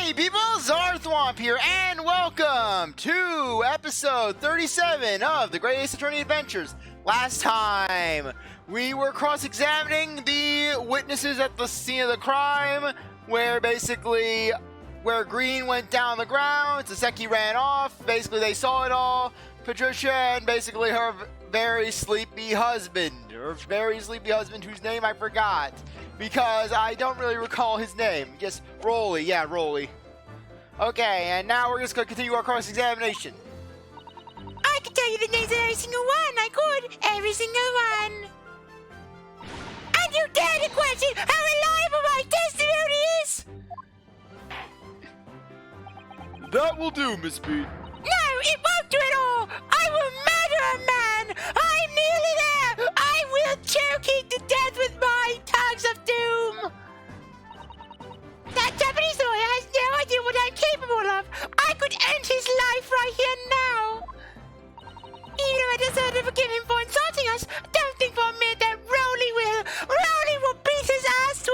Hey people, CzarThwomp here, and welcome to episode 37 of the Great Ace Attorney Adventures. Last time, we were cross-examining the witnesses at the scene of the crime, where Green went down the ground, Saseki ran off, basically they saw it all, Patricia and basically her very sleepy husband, whose name I forgot, because I don't really recall his name, just Rolly, yeah, Rolly. Okay, and now we're just going to continue our cross-examination. I can tell you the names of every single one, I could, every single one. And you dare to question how reliable my testimony is? That will do, Miss B. No, it won't do at all! I will murder a man! I'm nearly there! I will choke him to death with my tongues of doom! That Japanese lawyer has no idea what I'm capable of! I could end his life right here now! Even if I deserve to forgive him for insulting us, don't think for a minute that Rolly will beat his ass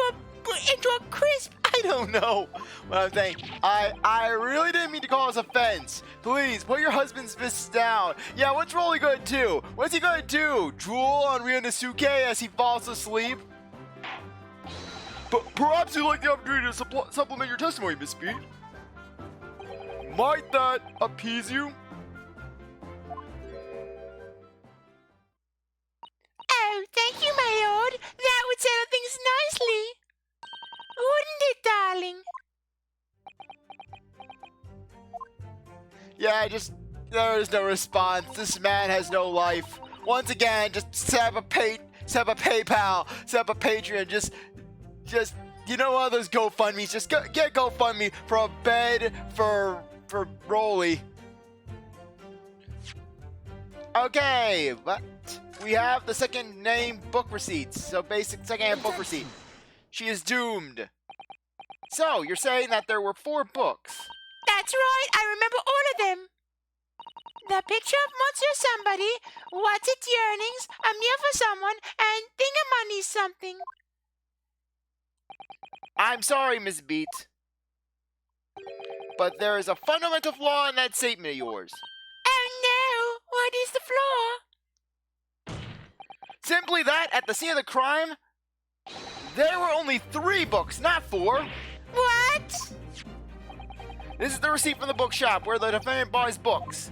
into a crisp! I don't know what I'm saying. I really didn't mean to cause offense. Please, put your husband's fists down. Yeah, what's Rolly gonna do? What's he gonna do? Drool on Ryuunosuke as he falls asleep? But perhaps you'd like the opportunity to supplement your testimony, Miss B. Might that appease you? Oh, thank you, my lord. That would settle things nicely. Wouldn't it, darling? Yeah, there is no response. This man has no life. Once again, just set up a PayPal, set up a Patreon, just, you know what, those GoFundMes, just get GoFundMe for a bed for Rolly. Okay, but we have the second name book receipts, so basic second hand book receipt. She is doomed. So, you're saying that there were 4 books? That's right, I remember all of them. The picture of Monsieur Somebody, What's Its Yearnings, I'm Here for Someone, and Thingamoney Something. I'm sorry, Miss Beat, but there is a fundamental flaw in that statement of yours. Oh no, what is the flaw? Simply that, at the scene of the crime, there were only 3 books, not 4. What? This is the receipt from the bookshop where the defendant buys books.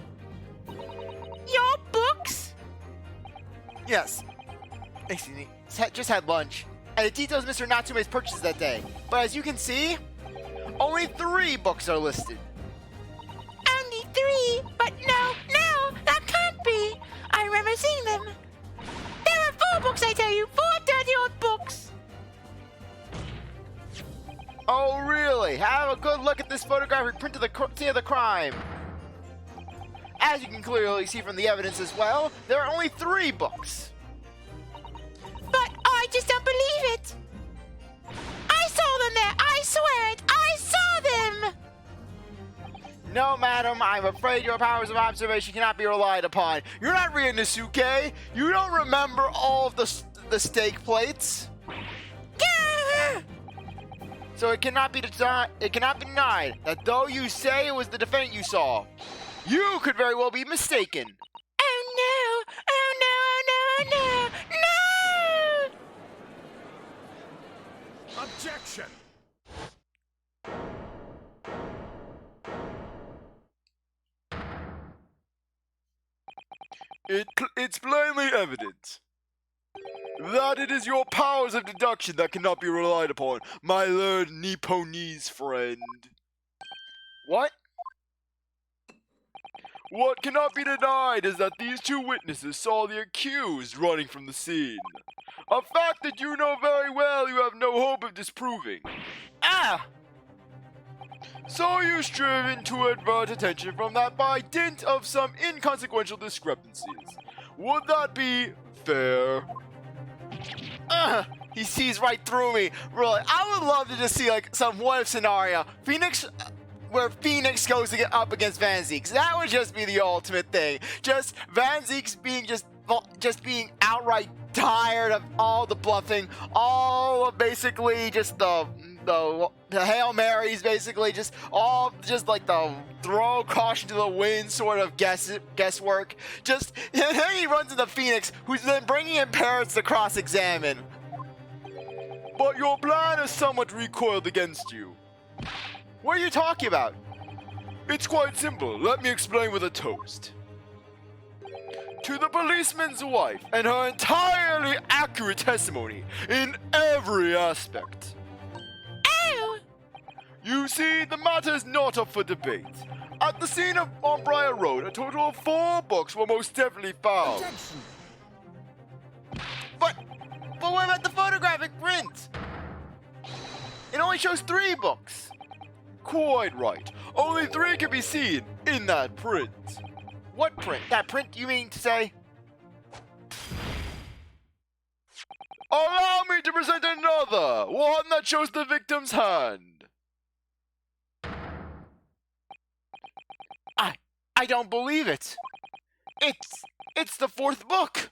Your books? Yes. Excuse me. Just had lunch. And it details Mr. Natsume's purchases that day. But as you can see, only 3 books are listed. Only 3? But no, that can't be. I remember seeing them. There were 4 books, I tell you. 4 dirty old books. Oh, really? Have a good look at this photographic print of the scene of the crime. As you can clearly see from the evidence as well, there are only 3 books. But I just don't believe it. I saw them there. I swear it. I saw them. No, madam, I'm afraid your powers of observation cannot be relied upon. You're not Ryuunosuke. You don't remember all of the steak plates. So it cannot be denied that though you say it was the defendant you saw, you could very well be mistaken. Oh no! Oh no! Oh no! Oh no! No! Objection! It's plainly evident that it is your powers of deduction that cannot be relied upon, my learned Nipponese friend. What? What cannot be denied is that these 2 witnesses saw the accused running from the scene. A fact that you know very well you have no hope of disproving. Ah! So you're striven to avert attention from that by dint of some inconsequential discrepancies. Would that be fair? He sees right through me. Really, I would love to just see like some what if scenario. Where Phoenix goes to get up against Van Zieks. That would just be the ultimate thing. Just Van Zieks being being outright tired of all the bluffing, all of basically just the the Hail Marys, basically just like the throw caution to the wind sort of guesswork. Just and then he runs into Phoenix, who's then bringing in parents to cross-examine. But your plan has somewhat recoiled against you. What are you talking about? It's quite simple. Let me explain with a toast. To the policeman's wife and her entirely accurate testimony in every aspect. Oh! You see, the matter is not up for debate. At the scene on Briar Road, a total of 4 books were most definitely found. But what about the photographic print? It only shows 3 books. Quite right. Only 3 can be seen in that print. What print? That print, you mean to say? Allow me to present another, one that shows the victim's hand. I don't believe it. It's the 4th book.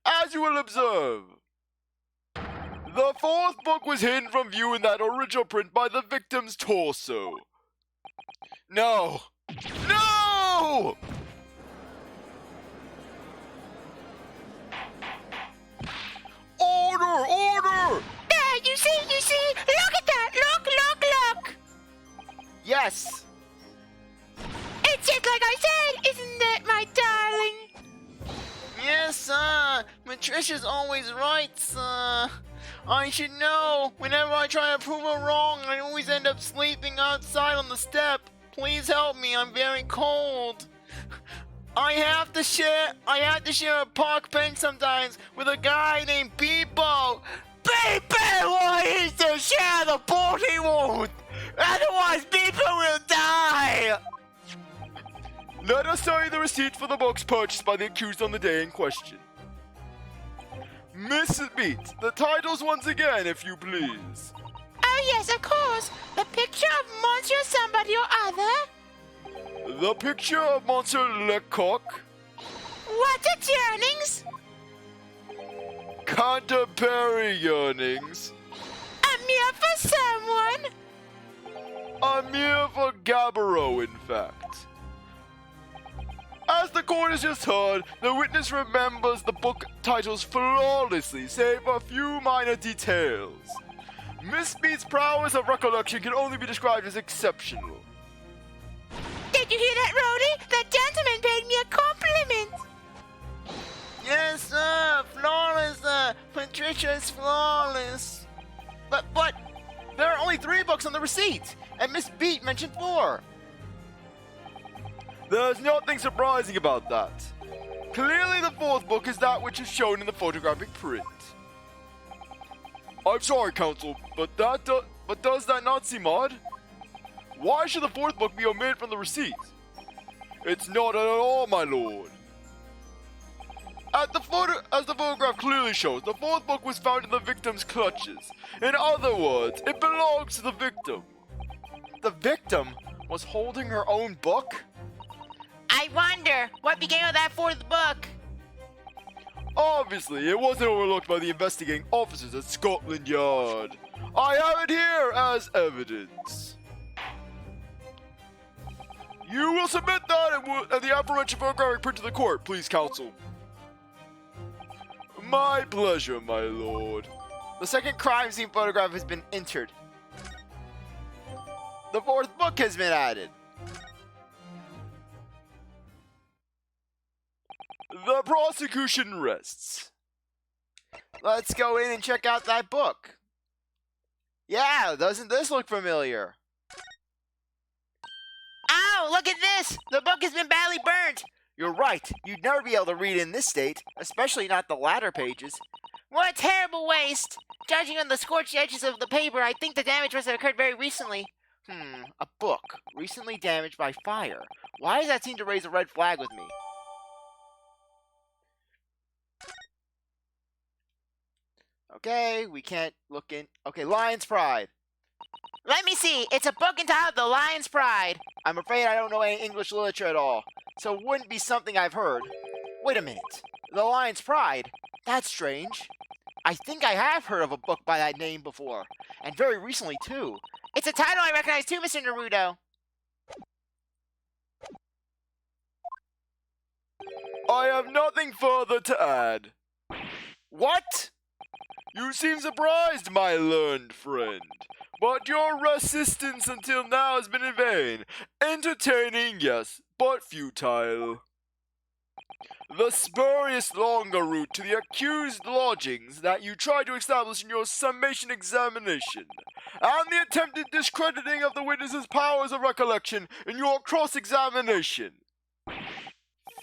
As you will observe, the 4th book was hidden from view in that original print by the victim's torso. No. No! Order! Order! There, you see? Look at that! Look! Yes. It's just like I said, isn't it, my darling? Yes, Patricia's always right, I should know. Whenever I try to prove her wrong, I always end up sleeping outside on the step. Please help me, I'm very cold. I have to share a park bench sometimes with a guy named Beepo. Beepo wants to share the boat he won't. Otherwise, Beepo will die. Let us show you the receipt for the books purchased by the accused on the day in question. Mrs. Beat, the titles once again, if you please. Oh yes, of course. The picture of Monsieur somebody or other. The picture of Monsieur Lecoq. What's its yearnings? Canterbury yearnings. A meal for someone. A mere for Gabbro, in fact. As the court has just heard, the witness remembers the book titles flawlessly, save for a few minor details. Miss Beat's prowess of recollection can only be described as exceptional. Did you hear that, Rhodey? The gentleman paid me a compliment. Yes, flawless, Patricia's flawless. But, there are only 3 books on the receipt, and Miss Beat mentioned 4. There's nothing surprising about that. Clearly the 4th book is that which is shown in the photographic print. I'm sorry, counsel, but does that not seem odd? Why should the 4th book be omitted from the receipt? It's not at all, my lord. As the photograph clearly shows, the 4th book was found in the victim's clutches. In other words, it belongs to the victim. The victim was holding her own book? I wonder what became of that 4th book. Obviously, it wasn't overlooked by the investigating officers at Scotland Yard. I have it here as evidence. You will submit that and the aforementioned photographic print to the court, please, counsel. My pleasure, my lord. The second crime scene photograph has been entered. The 4th book has been added. The prosecution rests. Let's go in and check out that book. Yeah, doesn't this look familiar? Oh, look at this! The book has been badly burnt. You're right. You'd never be able to read in this state, especially not the latter pages. What a terrible waste! Judging on the scorched edges of the paper, I think the damage must have occurred very recently. A book recently damaged by fire. Why does that seem to raise a red flag with me? Okay, we can't look in. Okay, Lion's Pride. Let me see. It's a book entitled The Lion's Pride. I'm afraid I don't know any English literature at all, so it wouldn't be something I've heard. Wait a minute. The Lion's Pride? That's strange. I think I have heard of a book by that name before, and very recently too. It's a title I recognize too, Mr. Naruto. I have nothing further to add. What? You seem surprised, my learned friend. But your resistance until now has been in vain. Entertaining, yes, but futile. The spurious longer route to the accused lodgings that you tried to establish in your summation examination, and the attempted discrediting of the witness's powers of recollection in your cross-examination.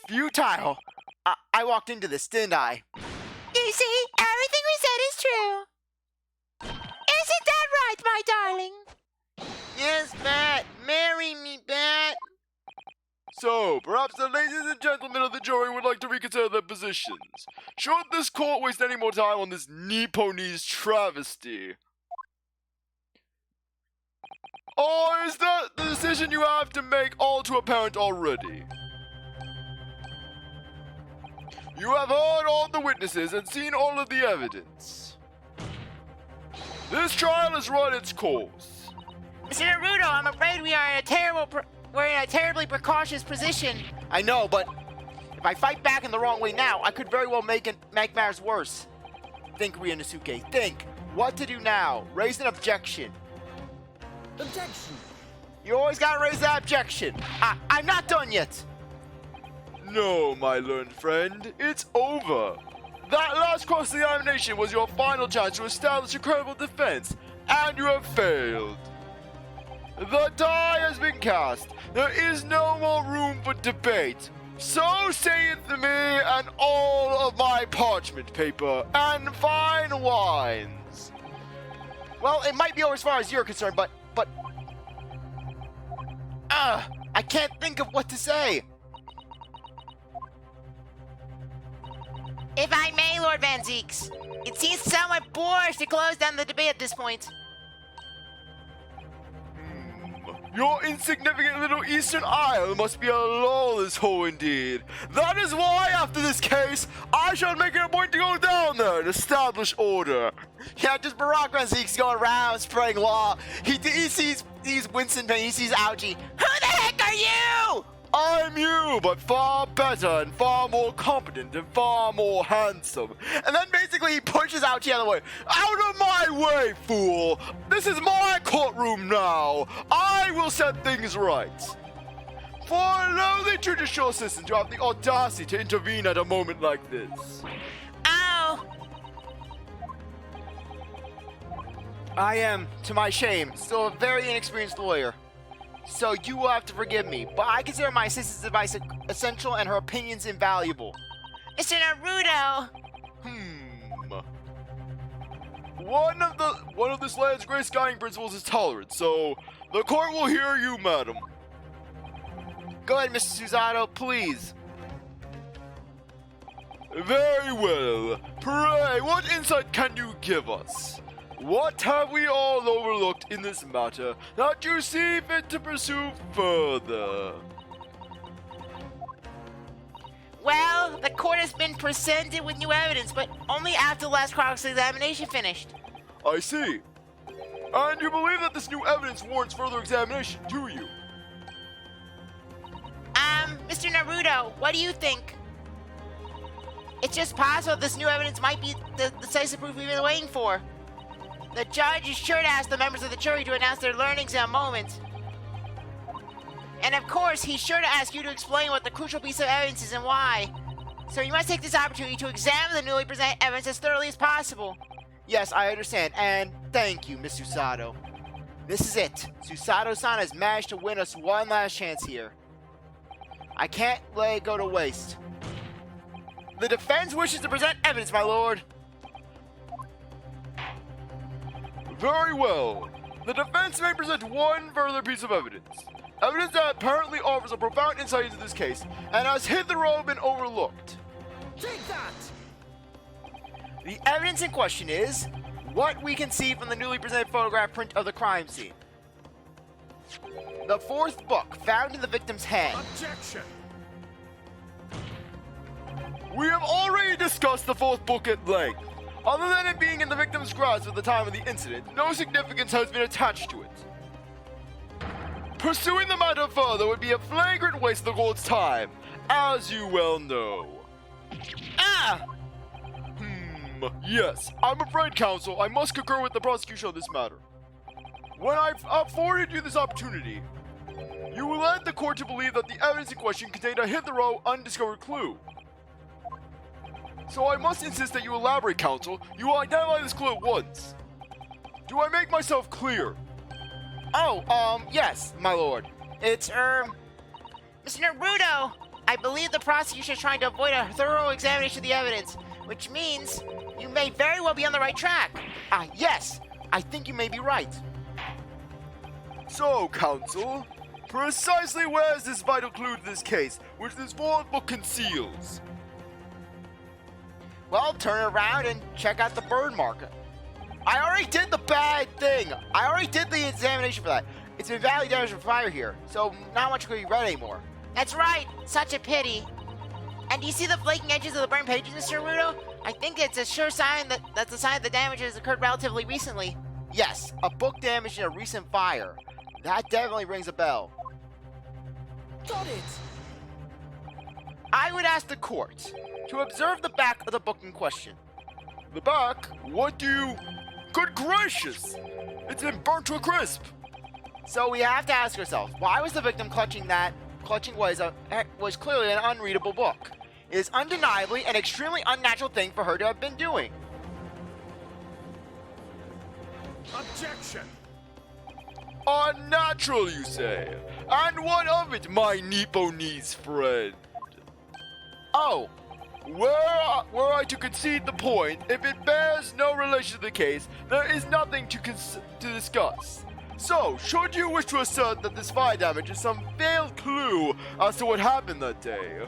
Futile? I walked into this, didn't I? You see, everything we said is true. Isn't that right, my darling? Yes, Bat. Marry me, Bat. So, perhaps the ladies and gentlemen of the jury would like to reconsider their positions. Should this court waste any more time on this Nipponese travesty? Or is that the decision you have to make all too apparent already? You have heard all the witnesses and seen all of the evidence. This trial has run its course. Mr. Naruto, I'm afraid we are in a terribly precautious position. I know, but if I fight back in the wrong way now, I could very well make matters worse. Think, Ryuunosuke, think. What to do now? Raise an objection. Objection! You always gotta raise that objection. I'm not done yet. No, my learned friend, it's over. That last cross-examination was your final chance to establish a credible defense, and you have failed. The die has been cast. There is no more room for debate. So saith me and all of my parchment paper and fine wines. Well, it might be over as far as you're concerned, but... I can't think of what to say. If I may, Lord Van Zieks, it seems somewhat boorish to close down the debate at this point. Your insignificant little Eastern Isle must be a lawless hole indeed. That is why, after this case, I shall make it a point to go down there and establish order. Yeah, just Barack Van Zieks going around spreading law. He sees Winston Penn, he sees Algie. Who the heck are you? I'm you, but far better and far more competent and far more handsome. And then basically he pushes Algie out of the way. Out of my way, fool! This is my courtroom now. I will set things right. For a lowly judicial assistant to have the audacity to intervene at a moment like this. Oh. I am, to my shame, still a very inexperienced lawyer. So you will have to forgive me, but I consider my assistant's advice essential and her opinions invaluable. Mr. Naruto. One of this land's greatest guiding principles is tolerance, so the court will hear you, madam. Go ahead, Mr. Susato, please. Very well. Pray, what insight can you give us? What have we all overlooked in this matter that you see fit to pursue further? Well, the court has been presented with new evidence, but only after the last Chronicles examination finished. I see. And you believe that this new evidence warrants further examination, do you? Mr. Naruto, what do you think? It's just possible this new evidence might be the decisive proof we've been waiting for. The judge is sure to ask the members of the jury to announce their learnings in a moment. And of course, he's sure to ask you to explain what the crucial piece of evidence is and why. So you must take this opportunity to examine the newly presented evidence as thoroughly as possible. Yes, I understand, and thank you, Miss Susato. This is it. Susato-san has managed to win us one last chance here. I can't let it go to waste. The defense wishes to present evidence, my lord. Very well. The defense may present one further piece of evidence. Evidence that apparently offers a profound insight into this case and has hitherto been overlooked. Take that! The evidence in question is what we can see from the newly presented photograph print of the crime scene. The fourth book found in the victim's hand. Objection! We have already discussed the fourth book at length. Other than it being in the victim's grasp at the time of the incident, no significance has been attached to it. Pursuing the matter further would be a flagrant waste of the court's time, as you well know. Ah! Yes, I'm afraid, counsel, I must concur with the prosecution on this matter. When I've afforded you this opportunity, you led the court to believe that the evidence in question contained a hitherto undiscovered clue. So I must insist that you elaborate, counsel. You will identify this clue at once. Do I make myself clear? Oh, yes, my lord. It's, Mr. Naruto, I believe the prosecution is trying to avoid a thorough examination of the evidence, which means you may very well be on the right track. yes, I think you may be right. So, counsel, precisely where is this vital clue to this case, which this fourth book conceals? Well, turn around and check out the burn mark. I already did the bad thing. I already did the examination for that. It's been badly damaged from fire here, so not much could be read anymore. That's right, such a pity. And do you see the flaking edges of the burned pages, Mr. Naruto? I think it's a sure sign that's a sign the damage has occurred relatively recently. Yes, a book damaged in a recent fire. That definitely rings a bell. Got it! I would ask the court to observe the back of the book in question. The back? What do you... Good gracious! It's been burnt to a crisp! So we have to ask ourselves, why was the victim clutching what was clearly an unreadable book? It is undeniably an extremely unnatural thing for her to have been doing. Objection! Unnatural, you say? And what of it, my Nipponese friend? Oh, Were I to concede the point, if it bears no relation to the case, there is nothing to discuss. So, should you wish to assert that this fire damage is some veiled clue as to what happened that day,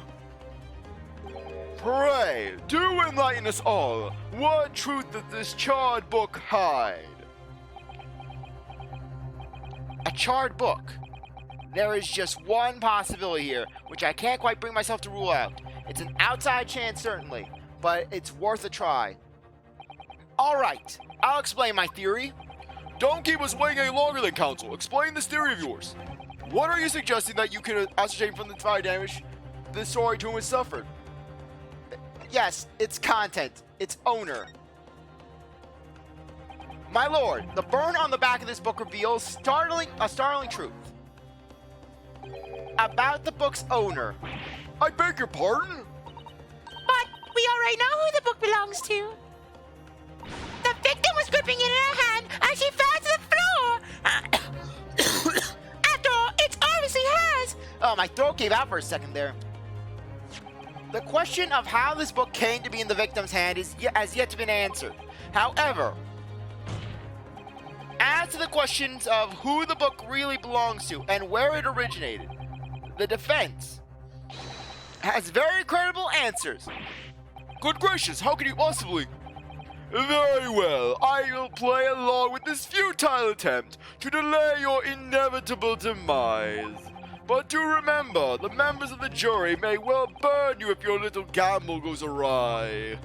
pray, do enlighten us all. What truth does this charred book hide? a charred book. There is just one possibility here, which I can't quite bring myself to rule out. It's an outside chance, certainly, but it's worth a try. Alright, I'll explain my theory. Don't keep us waiting any longer then, counsel. Explain this theory of yours. What are you suggesting that you can ascertain from the fire damage this story to whom it suffered? Yes, its content, its owner. My lord, the burn on the back of this book reveals a startling truth about the book's owner. I beg your pardon? But we already know who the book belongs to. The victim was gripping it in her hand as she fell to the floor. After all, it's obviously hers. Oh, my throat gave out for a second there. The question of how this book came to be in the victim's hand has yet to be answered. However, as to the questions of who the book really belongs to and where it originated, the defense has very credible answers. Good gracious, how can you possibly? Very well, I will play along with this futile attempt to delay your inevitable demise. But do remember, the members of the jury may well burn you if your little gamble goes awry.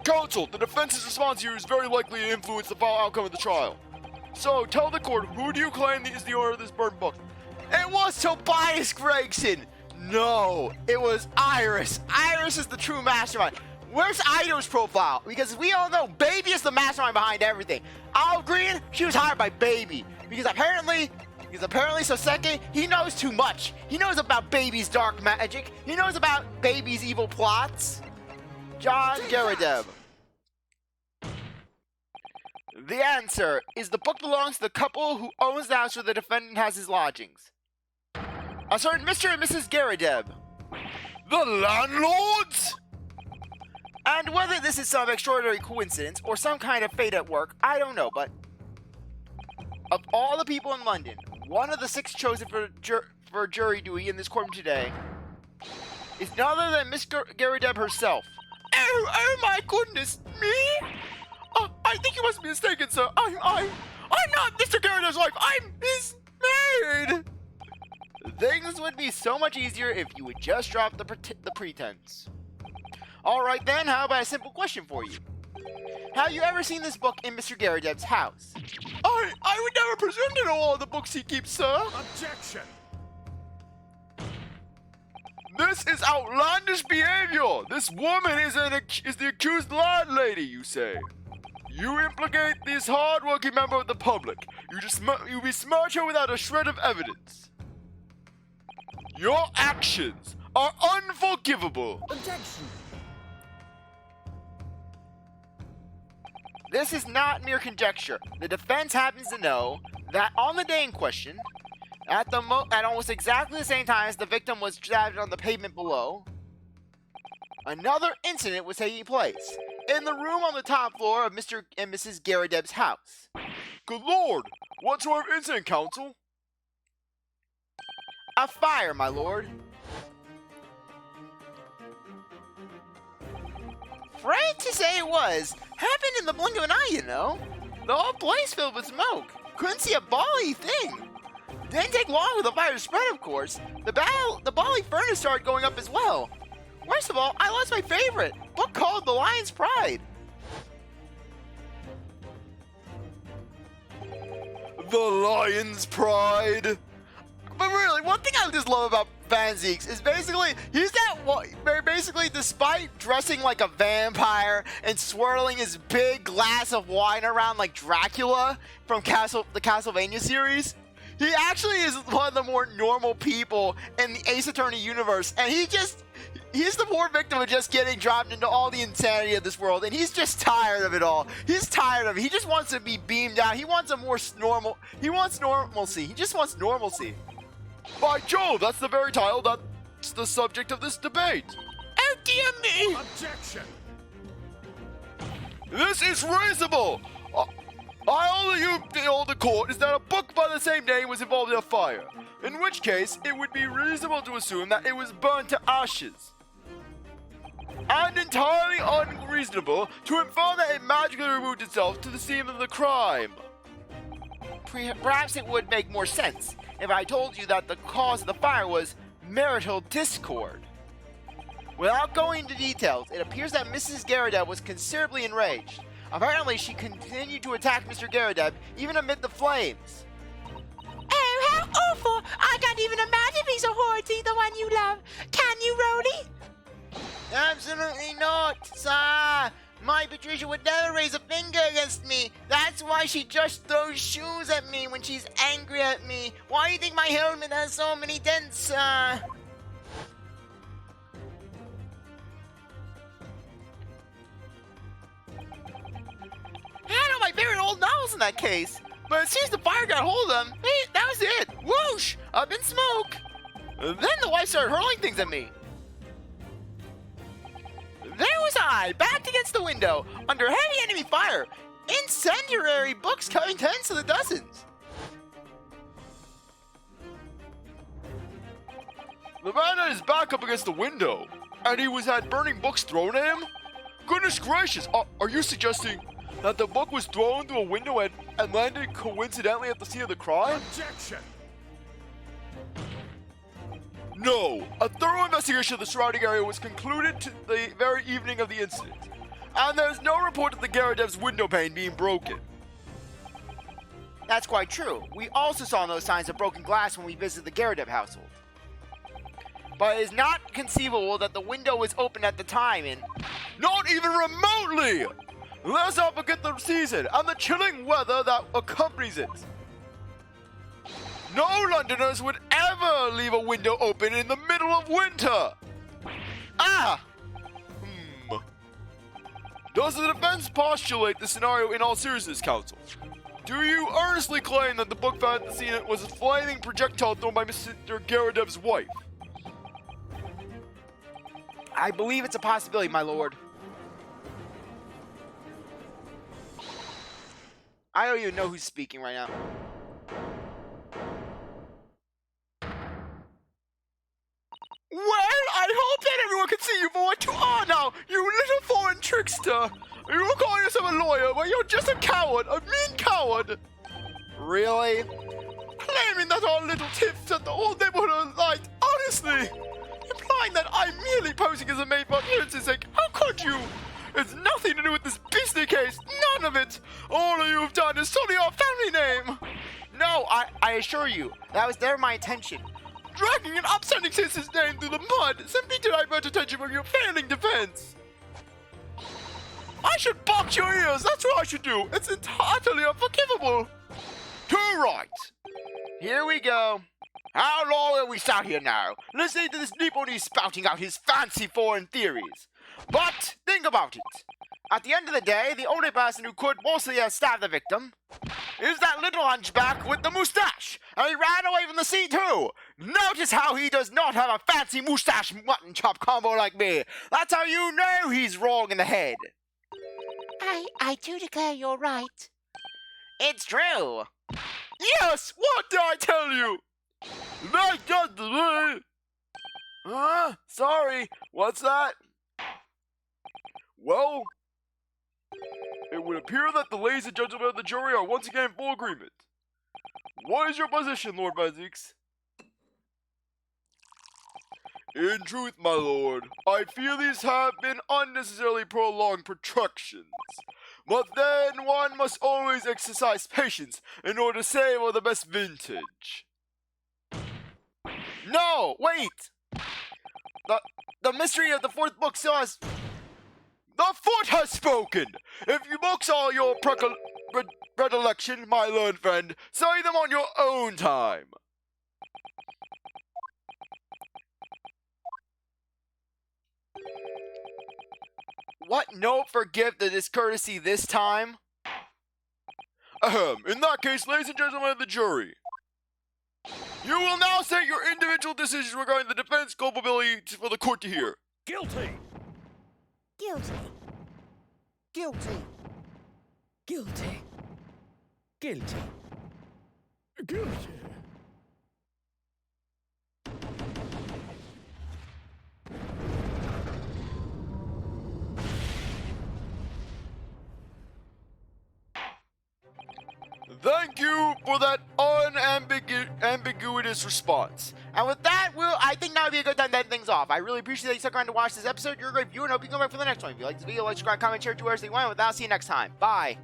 Counsel, the defense's response here is very likely to influence the final outcome of the trial. So, tell the court, who do you claim is the owner of this burned book? It was Tobias Gregson! No, it was Iris. Iris is the true mastermind. Where's Ido's profile? Because we all know Baby is the mastermind behind everything. Olive Green, she was hired by Baby. Because apparently Soseki, he knows too much. He knows about Baby's dark magic. He knows about Baby's evil plots. John Garrideb. The answer is the book belongs to the couple who owns the house where the defendant has his lodgings. A certain Mr. and Mrs. Garrideb. The landlords? And whether this is some extraordinary coincidence or some kind of fate at work, I don't know, but of all the people in London, one of the 6 chosen for jury duty in this courtroom today is none other than Miss Garrideb herself. Oh my goodness, me? I think you must be mistaken, sir. I'm not Mr. Garrideb's wife. I'm his maid. Things would be so much easier if you would just drop the pretense. Alright then, how about a simple question for you? Have you ever seen this book in Mr. Garrideb's house? I would never presume to know all the books he keeps, sir. Objection! This is outlandish behavior. This woman is the accused landlady, you say. You implicate this hard-working member of the public. You besmirch her without a shred of evidence. Your actions are unforgivable. Objection! This is not mere conjecture. The defense happens to know that on the day in question, at almost exactly the same time as the victim was stabbed on the pavement below, another incident was taking place in the room on the top floor of Mr. and Mrs. Garrideb's house. Good lord! What sort of incident, counsel? A fire, my lord. Afraid to say it was. Happened in the blink of an eye, you know. The whole place filled with smoke. Couldn't see a bally thing. Didn't take long for the fire to spread, of course. The bally furnace started going up as well. Worst of all, I lost my favorite book called The Lion's Pride. The Lion's Pride. But really, one thing I just love about Van Zieks is basically, basically despite dressing like a vampire and swirling his big glass of wine around like Dracula from the Castlevania series, he actually is one of the more normal people in the Ace Attorney universe, and he's the poor victim of just getting dropped into all the insanity of this world, and he's just tired of it all. He's tired of it. He just wants to be beamed out. He wants he wants normalcy. He just wants normalcy. By Jove, that's the very title that's the subject of this debate. Oh dear me! Objection! This is reasonable. All you told the court is that a book by the same name was involved in a fire, in which case it would be reasonable to assume that it was burned to ashes. And entirely unreasonable to infer that it magically removed itself to the scene of the crime. Perhaps it would make more sense if I told you that the cause of the fire was marital discord. Without going into details, it appears that Mrs. Garrideb was considerably enraged. Apparently, she continued to attack Mr. Garrideb even amid the flames. Oh, how awful! I can't even imagine being so horrid to the one you love. Can you, Rhodey? Absolutely not, sir. My Patricia would never raise a finger against me. That's why she just throws shoes at me when she's angry at me. Why do you think my helmet has so many dents, sir? I know my favorite old novels in that case. But as soon as the fire got hold of them, hey, that was it. Whoosh! Up in smoke. And then the wife started hurling things at me. There was I, backed against the window, under heavy enemy fire. Incendiary books coming tens to the dozens. The man had his back up against the window, and he had burning books thrown at him? Goodness gracious, are you suggesting that the book was thrown through a window and landed coincidentally at the scene of the crime? Objection! No, a thorough investigation of the surrounding area was concluded to the very evening of the incident, and there's no report of the Garrideb's window pane being broken. That's quite true. We also saw no signs of broken glass when we visited the Garrideb household. But it is not conceivable that the window was open at the time and... Not even remotely! Let's not forget the season and the chilling weather that accompanies it. No Londoners would ever leave a window open in the middle of winter! Ah! Does the defense postulate the scenario in all seriousness, counsel? Do you earnestly claim that the book found at the scene was a flaming projectile thrown by Mr. Garrideb's wife? I believe it's a possibility, my lord. I don't even know who's speaking right now. Well, I hope that everyone can see you for what you are now, you little foreign trickster. You're calling yourself a lawyer, but you're just a coward, a mean coward. Really? Claiming that our little tips that the whole neighborhood are light, honestly. Implying that I'm merely posing as a maid for appearance's sake. How could don't you? It's nothing to do with this beastly case. None of it. All you've done is sully our family name. No, I assure you, that was never my intention. Dragging an upstanding citizen's name through the mud simply to divert attention from your failing defense. I should box your ears. That's what I should do. It's entirely unforgivable. Too right. Here we go. How long will we sat here now, listening to this Nipponi spouting out his fancy foreign theories? But think about it. At the end of the day, the only person who could mostly have stabbed the victim is that little hunchback with the mustache, and he ran away from the scene too. Notice how he does not have a fancy mustache mutton chop combo like me. That's how you know he's wrong in the head. I do declare you're right. It's true. Yes, what did I tell you? That got the way. Sorry, what's that? Well, it would appear that the ladies and gentlemen of the jury are once again in full agreement. What is your position, Lord Zieks? In truth, my lord, I feel these have been unnecessarily prolonged protractions. But then one must always exercise patience in order to save all the best vintage. No, wait. The mystery of the fourth book still has... The foot has spoken! If you books are your predilection, my learned friend, say them on your own time. What note forgive the discourtesy this time? Ahem, in that case, ladies and gentlemen of the jury, you will now state your individual decisions regarding the defense culpability for the court to hear. Guilty. Guilty. Guilty. Guilty. Guilty. Guilty. Thank you for that unambiguous response. And with that, I think now would be a good time to end things off. I really appreciate that you stuck around to watch this episode. You're a great viewer, and I hope you come back for the next one. If you like this video, like, subscribe, comment, share, do whatever you want. With that, I'll see you next time. Bye.